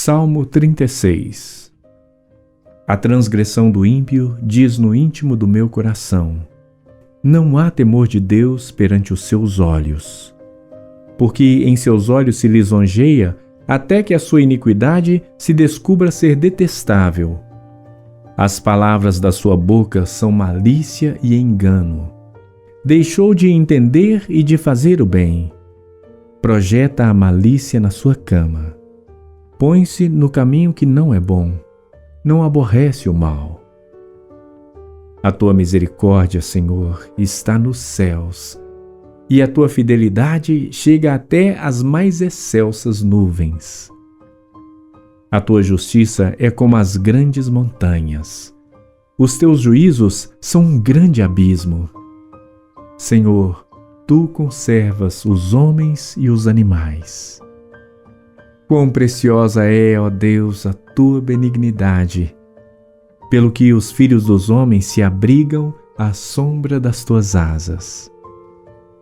Salmo 36. A transgressão do ímpio diz no íntimo do meu coração: não há temor de Deus perante os seus olhos. Porque em seus olhos se lisonjeia, até que a sua iniquidade se descubra ser detestável. As palavras da sua boca são malícia e engano. Deixou de entender e de fazer o bem. Projeta a malícia na sua cama. Põe-se no caminho que não é bom. Não aborrece o mal. A tua misericórdia, Senhor, está nos céus, e a tua fidelidade chega até as mais excelsas nuvens. A tua justiça é como as grandes montanhas. Os teus juízos são um grande abismo. Senhor, tu conservas os homens e os animais. Quão preciosa é, ó Deus, a tua benignidade, pelo que os filhos dos homens se abrigam à sombra das tuas asas.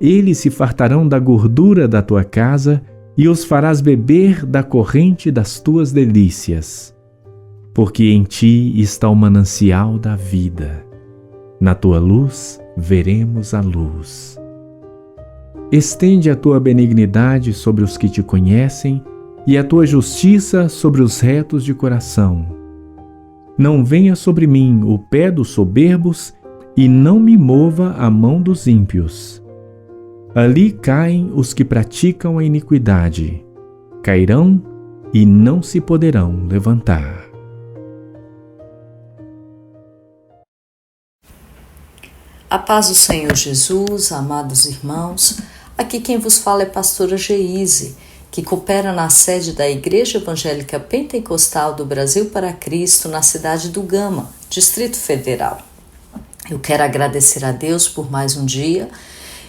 Eles se fartarão da gordura da tua casa e os farás beber da corrente das tuas delícias. Porque em ti está o manancial da vida. Na tua luz veremos a luz. Estende a tua benignidade sobre os que te conhecem e a tua justiça sobre os retos de coração. Não venha sobre mim o pé dos soberbos e não me mova a mão dos ímpios. Ali caem os que praticam a iniquidade. Cairão e não se poderão levantar. A paz do Senhor Jesus, amados irmãos, aqui quem vos fala é pastora Geise, que coopera na sede da Igreja Evangélica Pentecostal do Brasil para Cristo, na cidade do Gama, Distrito Federal. Eu quero agradecer a Deus por mais um dia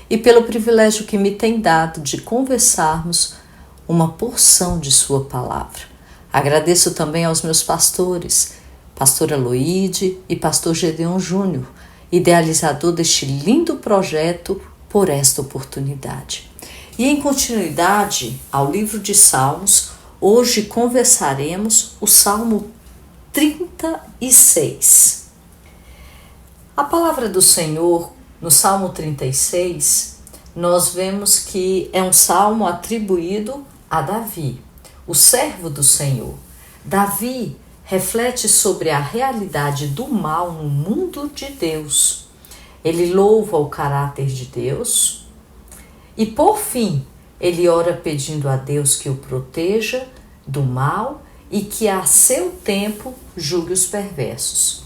e pelo privilégio que me tem dado de conversarmos uma porção de sua palavra. Agradeço também aos meus pastores, pastora Loide e pastor Gedeon Júnior, idealizador deste lindo projeto, por esta oportunidade. E em continuidade ao livro de Salmos, hoje conversaremos o Salmo 36. A palavra do Senhor, no Salmo 36, nós vemos que é um salmo atribuído a Davi, o servo do Senhor. Davi reflete sobre a realidade do mal no mundo de Deus. Ele louva o caráter de Deus e, por fim, ele ora pedindo a Deus que o proteja do mal e que a seu tempo julgue os perversos.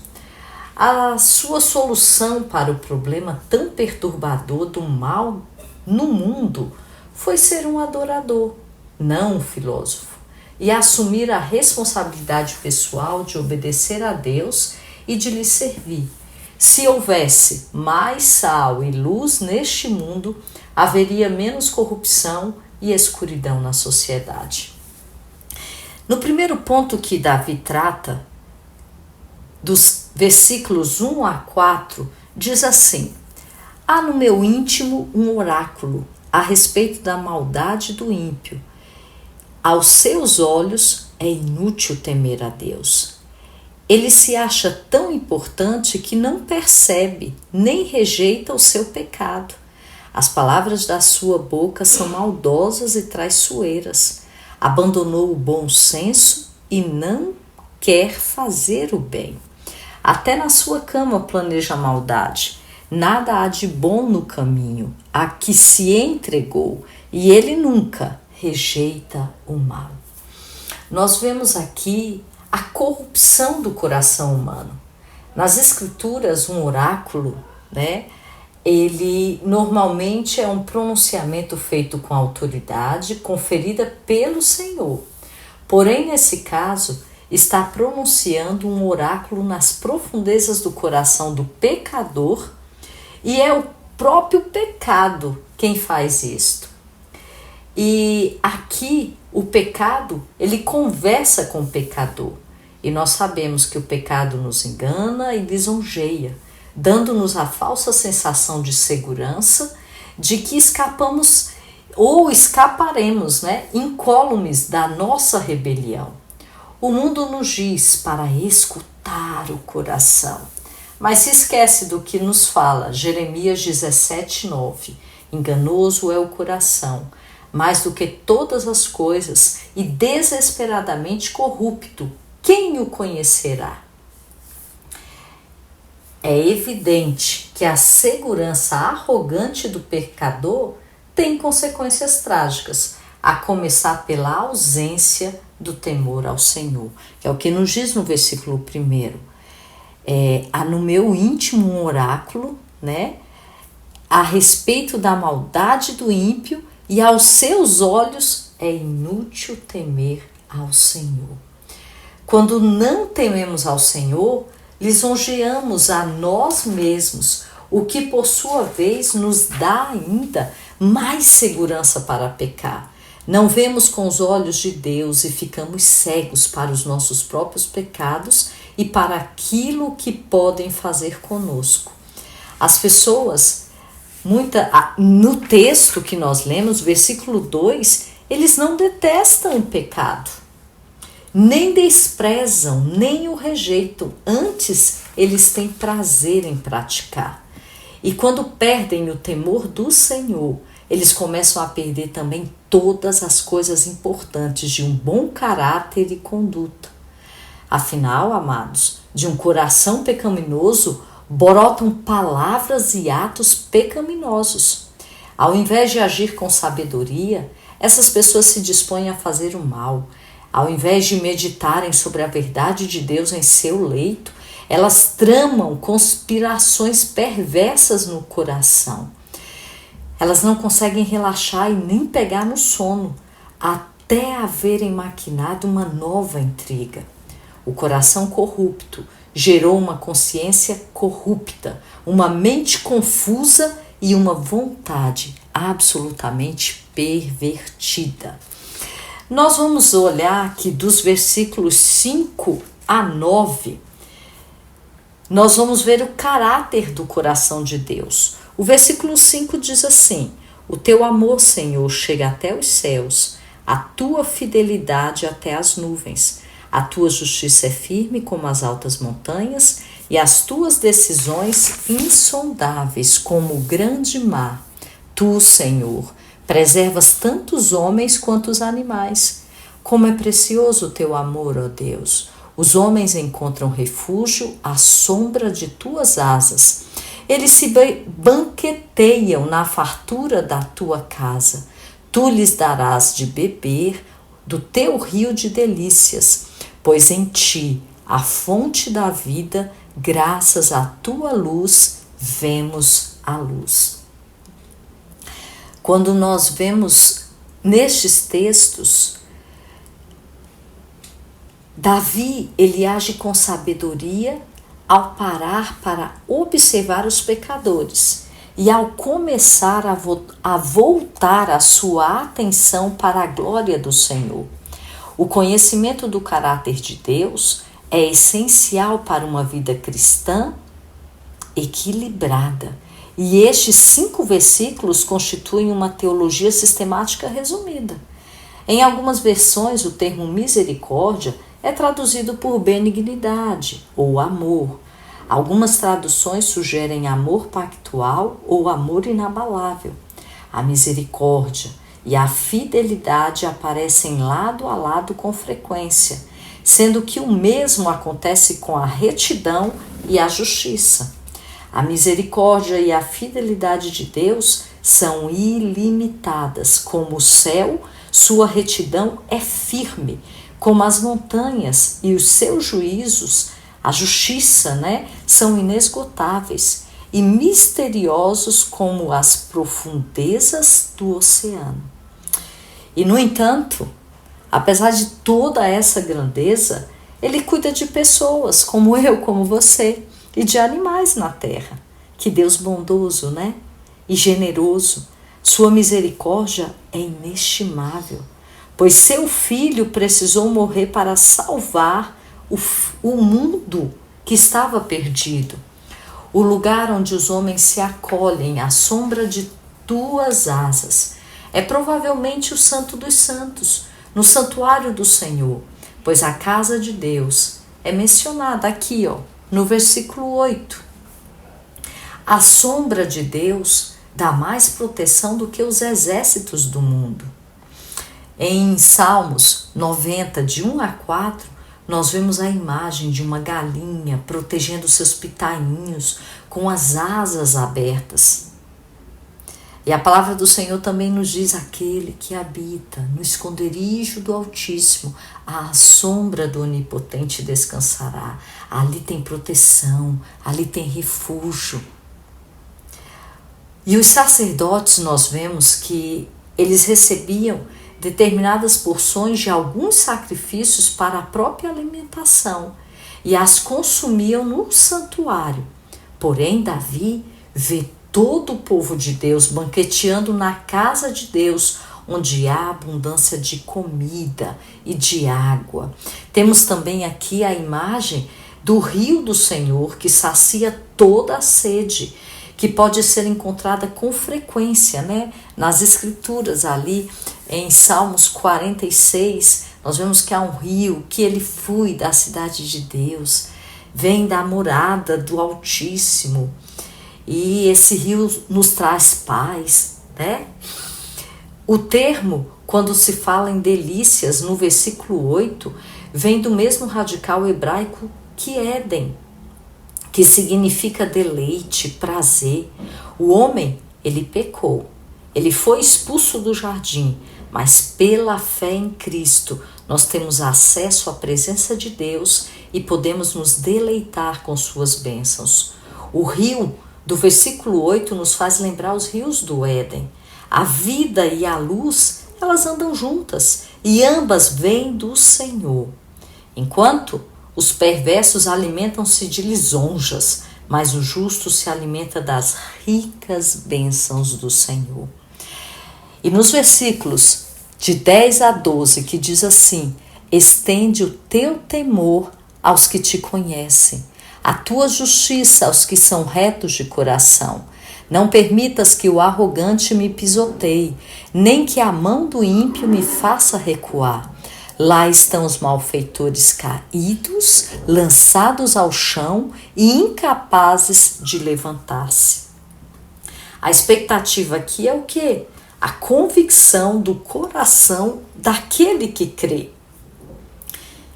A sua solução para o problema tão perturbador do mal no mundo foi ser um adorador, não um filósofo, e assumir a responsabilidade pessoal de obedecer a Deus e de lhe servir. Se houvesse mais sal e luz neste mundo, haveria menos corrupção e escuridão na sociedade. No primeiro ponto que Davi trata, dos versículos 1 a 4, diz assim: há no meu íntimo um oráculo a respeito da maldade do ímpio. Aos seus olhos é inútil temer a Deus. Ele se acha tão importante que não percebe nem rejeita o seu pecado. As palavras da sua boca são maldosas e traiçoeiras. Abandonou o bom senso e não quer fazer o bem. Até na sua cama planeja a maldade. Nada há de bom no caminho a que se entregou, e ele nunca rejeita o mal. Nós vemos aqui a corrupção do coração humano. Nas escrituras, um oráculo, ele normalmente é um pronunciamento feito com autoridade, conferida pelo Senhor. Porém, nesse caso, está pronunciando um oráculo nas profundezas do coração do pecador, e é o próprio pecado quem faz isto. E aqui o pecado, ele conversa com o pecador. E nós sabemos que o pecado nos engana e lisonjeia, dando-nos a falsa sensação de segurança, de que escapamos ou escaparemos, incólumes da nossa rebelião. O mundo nos diz para escutar o coração, mas se esquece do que nos fala Jeremias 17:9. Enganoso é o coração, mais do que todas as coisas, e desesperadamente corrupto. Quem o conhecerá? É evidente que a segurança arrogante do pecador tem consequências trágicas, a começar pela ausência do temor ao Senhor, que é o que nos diz no versículo 1. Há no meu íntimo um oráculo, né, a respeito da maldade do ímpio, e aos seus olhos é inútil temer ao Senhor. Quando não tememos ao Senhor, lisonjeamos a nós mesmos, o que por sua vez nos dá ainda mais segurança para pecar. Não vemos com os olhos de Deus e ficamos cegos para os nossos próprios pecados e para aquilo que podem fazer conosco. As pessoas, no texto que nós lemos, versículo 2, eles não detestam o pecado, nem desprezam, nem o rejeitam. Antes, eles têm prazer em praticar. E quando perdem o temor do Senhor, eles começam a perder também todas as coisas importantes de um bom caráter e conduta. Afinal, amados, de um coração pecaminoso brotam palavras e atos pecaminosos. Ao invés de agir com sabedoria, essas pessoas se dispõem a fazer o mal. Ao invés de meditarem sobre a verdade de Deus em seu leito, elas tramam conspirações perversas no coração. Elas não conseguem relaxar e nem pegar no sono, até haverem maquinado uma nova intriga. O coração corrupto gerou uma consciência corrupta, uma mente confusa e uma vontade absolutamente pervertida. Nós vamos olhar aqui dos versículos 5 a 9. Nós vamos ver o caráter do coração de Deus. O versículo 5 diz assim: o teu amor, Senhor, chega até os céus, a tua fidelidade até as nuvens. A tua justiça é firme como as altas montanhas e as tuas decisões insondáveis como o grande mar. Tu, Senhor, preservas tanto os homens quanto os animais. Como é precioso o teu amor, ó Deus! Os homens encontram refúgio à sombra de tuas asas. Eles se banqueteiam na fartura da tua casa. Tu lhes darás de beber do teu rio de delícias, pois em ti, a fonte da vida, graças à tua luz, vemos a luz. Quando nós vemos nestes textos, Davi, ele age com sabedoria ao parar para observar os pecadores e ao começar a voltar a sua atenção para a glória do Senhor. O conhecimento do caráter de Deus é essencial para uma vida cristã equilibrada. E estes 5 versículos constituem uma teologia sistemática resumida. Em algumas versões, o termo misericórdia é traduzido por benignidade ou amor. Algumas traduções sugerem amor pactual ou amor inabalável. A misericórdia e a fidelidade aparecem lado a lado com frequência, sendo que o mesmo acontece com a retidão e a justiça. A misericórdia e a fidelidade de Deus são ilimitadas, como o céu, sua retidão é firme, como as montanhas, e os seus juízos, a justiça, são inesgotáveis e misteriosos como as profundezas do oceano. E, no entanto, apesar de toda essa grandeza, ele cuida de pessoas como eu, como você, e de animais na terra. Que Deus bondoso, e generoso. Sua misericórdia é inestimável, pois seu filho precisou morrer para salvar o mundo que estava perdido. O lugar onde os homens se acolhem à sombra de tuas asas é provavelmente o Santo dos Santos, no santuário do Senhor, pois a casa de Deus é mencionada aqui, no versículo 8. A sombra de Deus dá mais proteção do que os exércitos do mundo. Em Salmos 90, de 1 a 4, nós vemos a imagem de uma galinha protegendo seus pitainhos com as asas abertas. E a palavra do Senhor também nos diz: aquele que habita no esconderijo do Altíssimo, à sombra do Onipotente descansará. Ali tem proteção, ali tem refúgio. E os sacerdotes, nós vemos que eles recebiam determinadas porções de alguns sacrifícios para a própria alimentação e as consumiam no santuário. Porém, Davi vê todo o povo de Deus banqueteando na casa de Deus, onde há abundância de comida e de água. Temos também aqui a imagem do rio do Senhor, que sacia toda a sede, que pode ser encontrada com frequência, nas escrituras ali em Salmos 46, nós vemos que há um rio, que ele flui da cidade de Deus, vem da morada do Altíssimo, e esse rio nos traz paz, O termo, quando se fala em delícias, no versículo 8, vem do mesmo radical hebraico que Éden, que significa deleite, prazer. O homem, ele pecou, ele foi expulso do jardim, mas pela fé em Cristo, nós temos acesso à presença de Deus e podemos nos deleitar com suas bênçãos. O rio do versículo 8 nos faz lembrar os rios do Éden. A vida e a luz, elas andam juntas e ambas vêm do Senhor. Enquanto os perversos alimentam-se de lisonjas, mas o justo se alimenta das ricas bênçãos do Senhor. E nos versículos de 10 a 12, que diz assim: estende o teu temor aos que te conhecem, a tua justiça aos que são retos de coração. Não permitas que o arrogante me pisoteie, nem que a mão do ímpio me faça recuar. Lá estão os malfeitores caídos, lançados ao chão e incapazes de levantar-se. A expectativa aqui é o quê? A convicção do coração daquele que crê.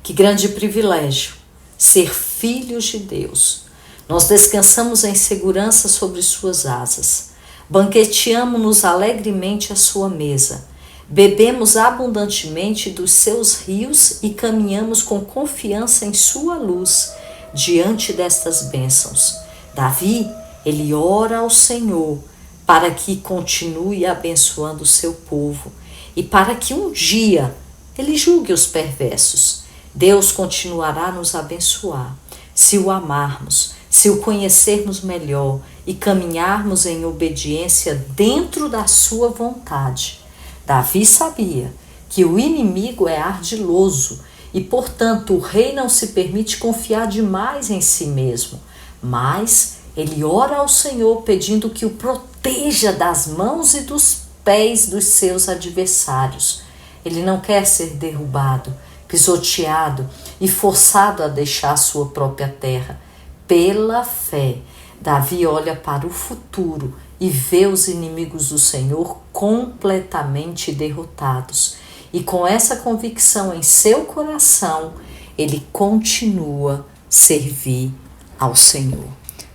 Que grande privilégio ser filhos de Deus. Nós descansamos em segurança sobre suas asas. Banqueteamo-nos alegremente à sua mesa. Bebemos abundantemente dos seus rios e caminhamos com confiança em sua luz diante destas bênçãos. Davi, ele ora ao Senhor para que continue abençoando o seu povo e para que um dia ele julgue os perversos. Deus continuará a nos abençoar se o amarmos, se o conhecermos melhor e caminharmos em obediência dentro da sua vontade. Davi sabia que o inimigo é ardiloso e, portanto, o rei não se permite confiar demais em si mesmo, mas ele ora ao Senhor pedindo que o proteja das mãos e dos pés dos seus adversários. Ele não quer ser derrubado, pisoteado e forçado a deixar a sua própria terra. Pela fé, Davi olha para o futuro e vê os inimigos do Senhor completamente derrotados. E com essa convicção em seu coração, ele continua a servir ao Senhor.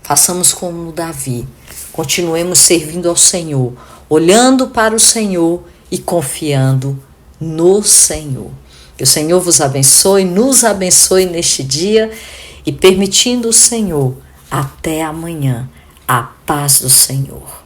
Façamos como Davi, continuemos servindo ao Senhor, olhando para o Senhor e confiando no Senhor. Que o Senhor vos abençoe, nos abençoe neste dia e permitindo o Senhor, até amanhã. A paz do Senhor.